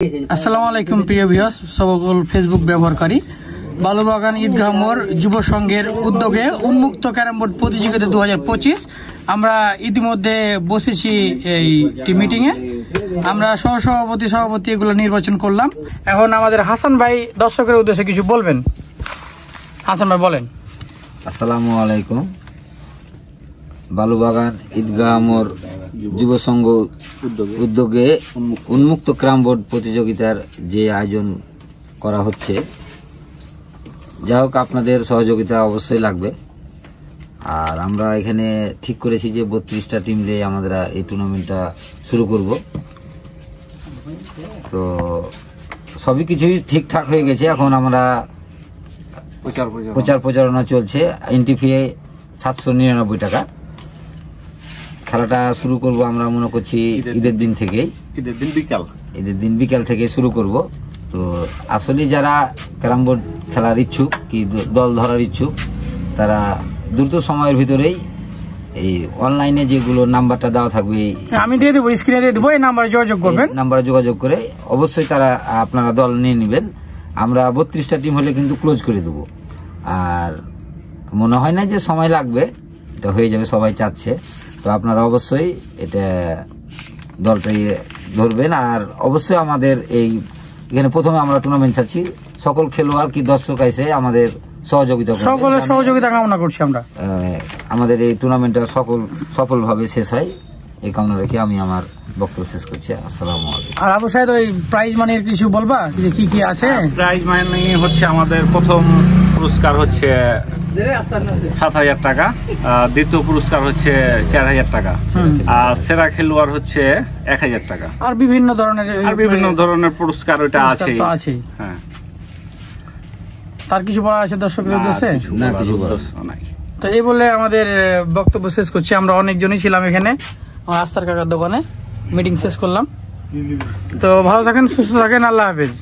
আসসালামু আলাইকুম প্রিয় ভিউয়ার্স, সকল ফেসবুক ব্যবহারকারী। বালুবাগান ঈদগাহ মোড় যুব সংঘের উদ্যোগে উন্মুক্ত ক্যারাম বোর্ড প্রতিযোগিতা 2025 আমরা ইতিমধ্যে বসেছি এই মিটিং এ। আমরা সহসভাপতি সভাপতি এগুলো নির্বাচন করলাম। এখন আমাদের হাসান ভাই দর্শকের উদ্দেশ্যে কিছু বলবেন। হাসান ভাই বলেন। আসসালামু আলাইকুম। বালুবাগান ঈদগাহ মোড় যুব সংঘ উদ্যোগে উন্মুক্ত ক্যারাম বোর্ড প্রতিযোগিতার যে আয়োজন করা হচ্ছে, যাই হোক আপনাদের সহযোগিতা অবশ্যই লাগবে। আর আমরা এখানে ঠিক করেছি যে 32টা টিম নিয়ে আমরা এই টুর্নামেন্টটা শুরু করব। তো সবই কিছুই ঠিকঠাক হয়ে গেছে। এখন আমরা প্রচারণা চলছে। এন্ট্রি ফি 799 টাকা। খেলাটা শুরু করব আমরা মনে করছি ঈদের দিন থেকেই, ঈদের দিন বিকাল থেকে শুরু করব। তো আসলে যারা ক্যারাম বোর্ড খেলার ইচ্ছুক কি দল ধরার ইচ্ছুক, তারা দ্রুত সময়ের ভিতরেই এই অনলাইনে যেগুলো নাম্বারটা দেওয়া থাকবে, আমি দিয়ে দেবো, স্ক্রিনে দিয়ে দেবো, এই নাম্বারে যোগাযোগ করবেন। নাম্বারে যোগাযোগ করে অবশ্যই তারা আপনারা দল নিয়ে নেবেন। আমরা 32টা টিম হলে কিন্তু ক্লোজ করে দেবো। আর মনে হয় না যে সময় লাগবে, এটা হয়ে যাবে, সবাই চাচ্ছে। তো আপনারা অবশ্যই এটা দলটাই ধরবেন। আর অবশ্যই আমাদের এই এখানে প্রথমে আমরা টুর্নামেন্ট চাচ্ছি, সকল খেলোয়াড় কি দর্শক এসে আমাদের সহযোগিতা করবেন। সকলের সহযোগিতা কামনা করছি আমরা। আমাদের এই টুর্নামেন্টটা সফলভাবে শেষ হয়, এই কামনা রেখে আমি আমার বক্তব্য শেষ করছি। আসসালামু আলাইকুম। আর আবু সাহেদ, ওই প্রাইজ মানির কিছু বলবা, যে কি কি আছে? প্রাইজ মানি হচ্ছে আমাদের প্রথম পুরস্কার হচ্ছে 7,000 টাকা, দ্বিতীয় পুরস্কার হচ্ছে 4,000 টাকা, আর সেরা খেলোয়াড় হচ্ছে 1,000 টাকা। আর বিভিন্ন ধরনের পুরস্কার ওইটা আছে। হ্যাঁ, তার কিছু বলা আছে দর্শকের উদ্দেশ্যে? না, কিছু নাই। তো এই বলে আমাদের বক্তব্য শেষ করছি। আমরা অনেকজনই ছিলাম এখানে, আমার আস্তার কাকার দোকানে মিটিং শেষ করলাম। তো ভালো থাকেন, সুস্থ থাকেন, আল্লাহ হাফেজ।